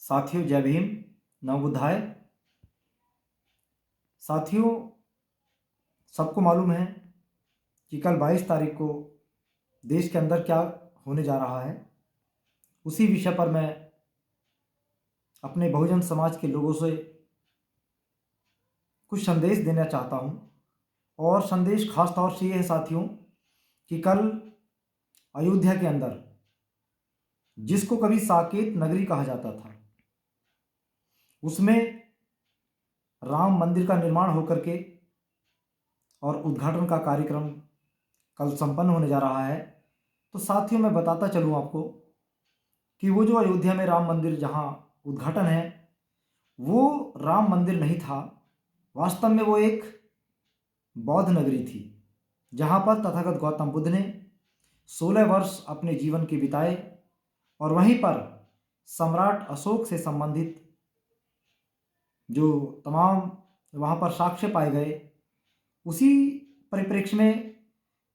साथियों जय भीम, नवबुद्धाय। साथियों, सबको मालूम है कि कल 22 तारीख को देश के अंदर क्या होने जा रहा है। उसी विषय पर मैं अपने बहुजन समाज के लोगों से कुछ संदेश देना चाहता हूँ। और संदेश खास तौर से ये है साथियों कि कल अयोध्या के अंदर, जिसको कभी साकेत नगरी कहा जाता था, उसमें राम मंदिर का निर्माण होकर के और उद्घाटन का कार्यक्रम कल संपन्न होने जा रहा है। तो साथियों, मैं बताता चलूँ आपको कि वो जो अयोध्या में राम मंदिर जहाँ उद्घाटन है, वो राम मंदिर नहीं था। वास्तव में वो एक बौद्ध नगरी थी, जहाँ पर तथागत गौतम बुद्ध ने 16 वर्ष अपने जीवन के बिताए और वहीं पर सम्राट अशोक से संबंधित जो तमाम वहाँ पर साक्ष्य पाए गए, उसी परिप्रेक्ष्य में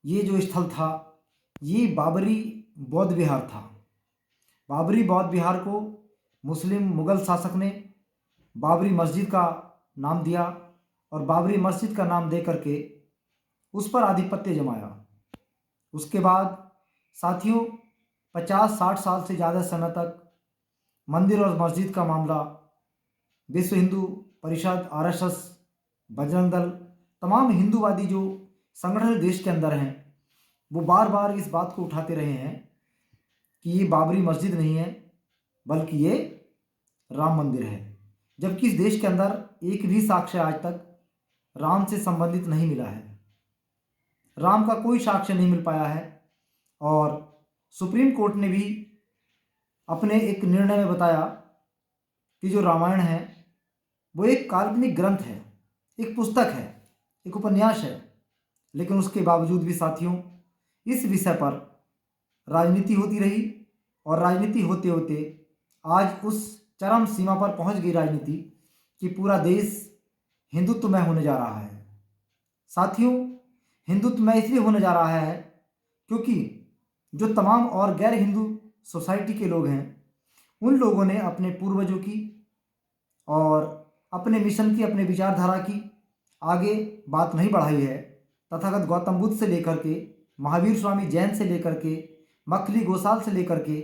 ये जो स्थल था, ये बाबरी बौद्ध विहार था। बाबरी बौद्ध विहार को मुस्लिम मुगल शासक ने बाबरी मस्जिद का नाम दिया और बाबरी मस्जिद का नाम दे करके उस पर आधिपत्य जमाया। उसके बाद साथियों 50-60 साल से ज़्यादा समय तक मंदिर और मस्जिद का मामला विश्व हिंदू परिषद, आरएसएस, बजरंग दल, तमाम हिंदूवादी जो संगठन देश के अंदर हैं, वो बार बार इस बात को उठाते रहे हैं कि ये बाबरी मस्जिद नहीं है बल्कि ये राम मंदिर है। जबकि इस देश के अंदर एक भी साक्ष्य आज तक राम से संबंधित नहीं मिला है। राम का कोई साक्ष्य नहीं मिल पाया है। और सुप्रीम कोर्ट ने भी अपने एक निर्णय में बताया कि जो रामायण है वो एक काल्पनिक ग्रंथ है, एक पुस्तक है, एक उपन्यास है। लेकिन उसके बावजूद भी साथियों, इस विषय पर राजनीति होती रही और राजनीति होते होते आज उस चरम सीमा पर पहुंच गई राजनीति कि पूरा देश हिंदुत्वमय होने जा रहा है। साथियों, हिंदुत्वमय इसलिए होने जा रहा है क्योंकि जो तमाम और गैर हिंदू सोसाइटी के लोग हैं, उन लोगों ने अपने पूर्वजों की और अपने मिशन की, अपने विचारधारा की आगे बात नहीं बढ़ाई है। तथागत गौतम बुद्ध से लेकर के महावीर स्वामी जैन से लेकर के मखली गोसाल से लेकर के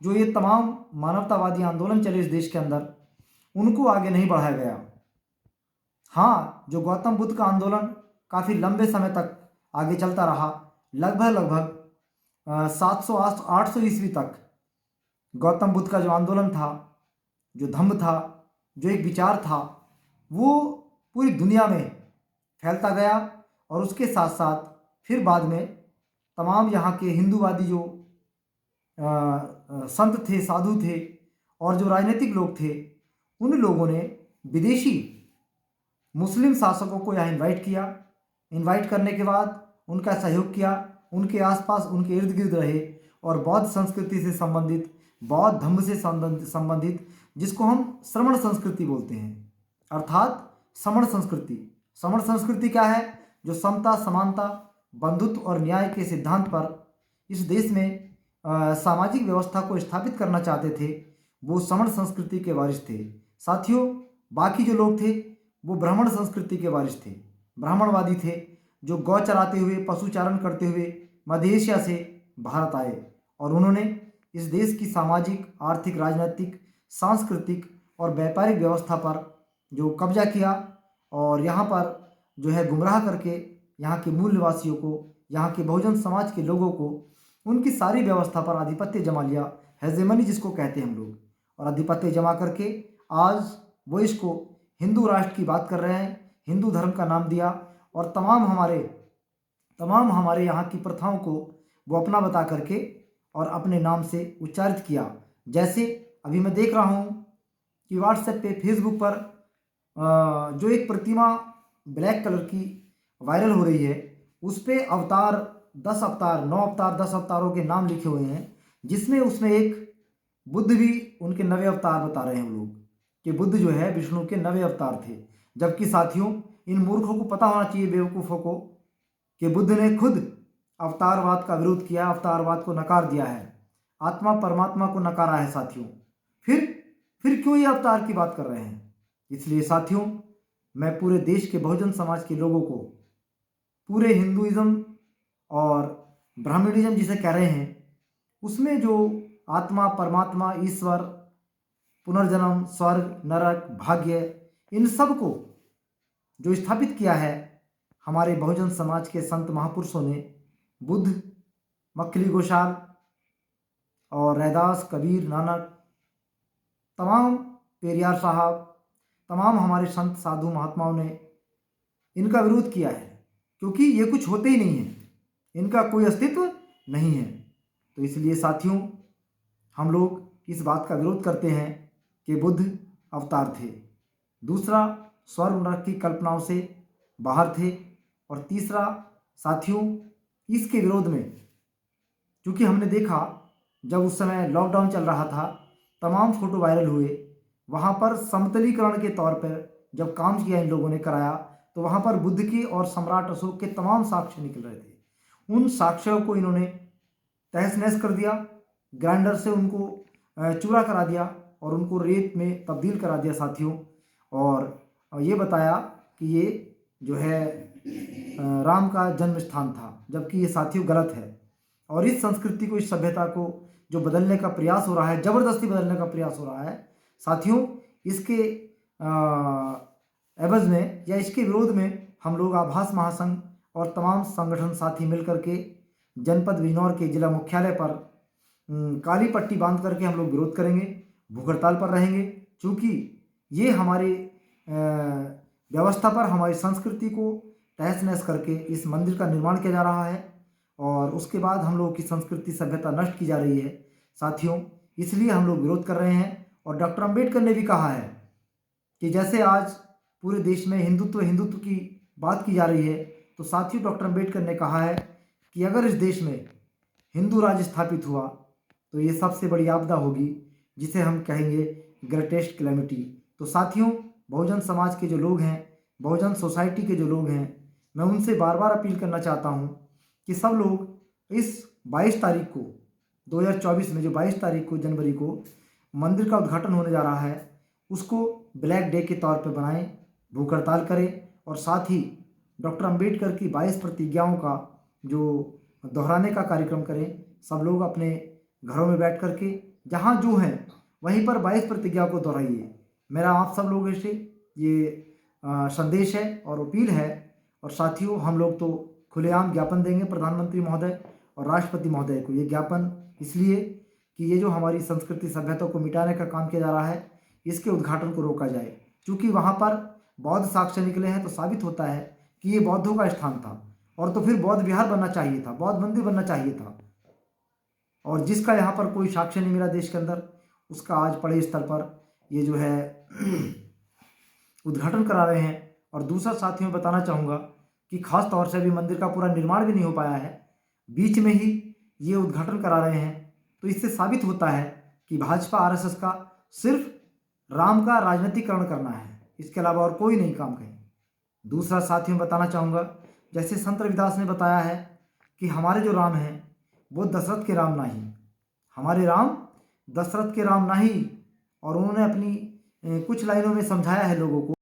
जो ये तमाम मानवतावादी आंदोलन चले इस देश के अंदर, उनको आगे नहीं बढ़ाया गया। हाँ, जो गौतम बुद्ध का आंदोलन काफ़ी लंबे समय तक आगे चलता रहा, लगभग 700-800 ईस्वी तक गौतम बुद्ध का जो आंदोलन था, जो धम्म था, जो एक विचार था, वो पूरी दुनिया में फैलता गया। और उसके साथ साथ फिर बाद में तमाम यहाँ के हिंदूवादी जो संत थे, साधु थे और जो राजनीतिक लोग थे, उन लोगों ने विदेशी मुस्लिम शासकों को यहाँ इनवाइट किया। इनवाइट करने के बाद उनका सहयोग किया, उनके आसपास, उनके इर्द गिर्द रहे और बौद्ध संस्कृति से संबंधित, बौद्ध धर्म से संबंधित, जिसको हम श्रमण संस्कृति बोलते हैं, अर्थात समण संस्कृति। समण संस्कृति क्या है? जो समता, समानता, बंधुत्व और न्याय के सिद्धांत पर इस देश में सामाजिक व्यवस्था को स्थापित करना चाहते थे, वो समण संस्कृति के वारिस थे। साथियों, बाकी जो लोग थे वो ब्राह्मण संस्कृति के वारिस थे, ब्राह्मणवादी थे, जो गौ चराते हुए, पशुचारण करते हुए मध्य एशिया से भारत आए और उन्होंने इस देश की सामाजिक, आर्थिक, राजनीतिक, सांस्कृतिक और व्यापारिक व्यवस्था पर जो कब्जा किया और यहाँ पर जो है गुमराह करके यहाँ के मूल निवासियों को, यहाँ के बहुजन समाज के लोगों को, उनकी सारी व्यवस्था पर आधिपत्य जमा लिया, हेजेमनी जिसको कहते हैं हम लोग। और आधिपत्य जमा करके आज वो इसको हिंदू राष्ट्र की बात कर रहे हैं, हिंदू धर्म का नाम दिया और तमाम हमारे यहाँ की प्रथाओं को वो अपना बता करके और अपने नाम से उच्चारित किया। जैसे अभी मैं देख रहा हूँ कि व्हाट्सएप पे, फेसबुक पर जो एक प्रतिमा ब्लैक कलर की वायरल हो रही है, उस पे अवतार, 10 अवतार, 9 अवतार, 10 अवतारों के नाम लिखे हुए हैं, जिसमें उसमें एक बुद्ध भी उनके 9वें अवतार बता रहे हैं हम लोग कि बुद्ध जो है विष्णु के 9वें अवतार थे। जबकि साथियों, इन मूर्खों को पता होना चाहिए, बेवकूफ़ों को, कि बुद्ध ने खुद अवतारवाद का विरोध किया, अवतारवाद को नकार दिया है, आत्मा परमात्मा को नकारा है साथियों। फिर क्यों ये अवतार की बात कर रहे हैं? इसलिए साथियों, मैं पूरे देश के बहुजन समाज के लोगों को, पूरे हिंदुइज्म और ब्राह्मणिज्म जिसे कह रहे हैं, उसमें जो आत्मा, परमात्मा, ईश्वर, पुनर्जन्म, स्वर्ग, नरक, भाग्य, इन सब को जो स्थापित किया है हमारे बहुजन समाज के संत महापुरुषों ने, बुद्ध, मक्खली गोसाल और रैदास, कबीर, नानक, तमाम पेरियार साहब, तमाम हमारे संत साधु महात्माओं ने इनका विरोध किया है, क्योंकि ये कुछ होते ही नहीं है, इनका कोई अस्तित्व नहीं है। तो इसलिए साथियों, हम लोग इस बात का विरोध करते हैं कि बुद्ध अवतार थे। दूसरा, स्वर्ग नरक की कल्पनाओं से बाहर थे। और तीसरा साथियों, इसके विरोध में, क्योंकि हमने देखा जब उस समय लॉकडाउन चल रहा था, तमाम फोटो वायरल हुए, वहाँ पर समतलीकरण के तौर पर जब काम किया इन लोगों ने कराया, तो वहाँ पर बुद्ध के और सम्राट अशोक के तमाम साक्ष्य निकल रहे थे। उन साक्ष्यों को इन्होंने तहस नहस कर दिया, ग्राइंडर से उनको चूरा करा दिया और उनको रेत में तब्दील करा दिया साथियों। और ये बताया कि ये जो है राम का जन्म स्थान था, जबकि ये साथियों गलत है। और इस संस्कृति को, इस सभ्यता को जो बदलने का प्रयास हो रहा है, ज़बरदस्ती बदलने का प्रयास हो रहा है साथियों, इसके एवज में या इसके विरोध में हम लोग आभास महासंघ और तमाम संगठन साथी मिलकर के जनपद बिजनौर के जिला मुख्यालय पर काली पट्टी बांध करके हम लोग विरोध करेंगे, भूख हड़ताल पर रहेंगे, क्योंकि ये हमारी व्यवस्था पर, हमारी संस्कृति को तहस नहस करके इस मंदिर का निर्माण किया जा रहा है और उसके बाद हम लोगों की संस्कृति सभ्यता नष्ट की जा रही है साथियों। इसलिए हम लोग विरोध कर रहे हैं। और डॉक्टर अंबेडकर ने भी कहा है कि जैसे आज पूरे देश में हिंदुत्व की बात की जा रही है, तो साथियों डॉक्टर अंबेडकर ने कहा है कि अगर इस देश में हिंदू राज्य स्थापित हुआ तो ये सबसे बड़ी आपदा होगी, जिसे हम कहेंगे ग्रेटेस्ट कैलेमिटी। तो साथियों, बहुजन समाज के जो लोग हैं, बहुजन सोसाइटी के जो लोग हैं, मैं उनसे बार बार अपील करना चाहता हूँ कि सब लोग इस 22 तारीख को 2024 में, जो 22 तारीख को जनवरी को मंदिर का उद्घाटन होने जा रहा है, उसको ब्लैक डे के तौर पर बनाएं, भूख हड़ताल करें और साथ ही डॉक्टर अंबेडकर की 22 प्रतिज्ञाओं का जो दोहराने का कार्यक्रम करें। सब लोग अपने घरों में बैठ करके जहाँ जो हैं वहीं पर 22 प्रतिज्ञा को दोहराइए। मेरा आप सब लोगों से ये संदेश है और अपील है। और साथियों, हम लोग तो खुलेआम ज्ञापन देंगे प्रधानमंत्री महोदय और राष्ट्रपति महोदय को। ये ज्ञापन इसलिए कि ये जो हमारी संस्कृति सभ्यता को मिटाने का काम किया जा रहा है, इसके उद्घाटन को रोका जाए, क्योंकि वहाँ पर बौद्ध साक्ष्य निकले हैं, तो साबित होता है कि ये बौद्धों का स्थान था। और तो फिर बौद्ध विहार बनना चाहिए था, बौद्ध मंदिर बनना चाहिए था। और जिसका यहाँ पर कोई साक्ष्य नहीं मिला देश के अंदर, उसका आज बड़े स्तर पर ये जो है उद्घाटन करा रहे हैं। और दूसरा साथियों, बताना चाहूँगा कि खास तौर से अभी मंदिर का पूरा निर्माण भी नहीं हो पाया है, बीच में ही ये उद्घाटन करा रहे हैं। तो इससे साबित होता है कि भाजपा आरएसएस का सिर्फ राम का राजनीतिकरण करना है, इसके अलावा और कोई नहीं काम करें। दूसरा साथियों, बताना चाहूँगा, जैसे संत रविदास ने बताया है कि हमारे जो राम हैं वो दशरथ के राम नहीं, हमारे राम दशरथ के राम नहीं। और उन्होंने अपनी कुछ लाइनों में समझाया है लोगों को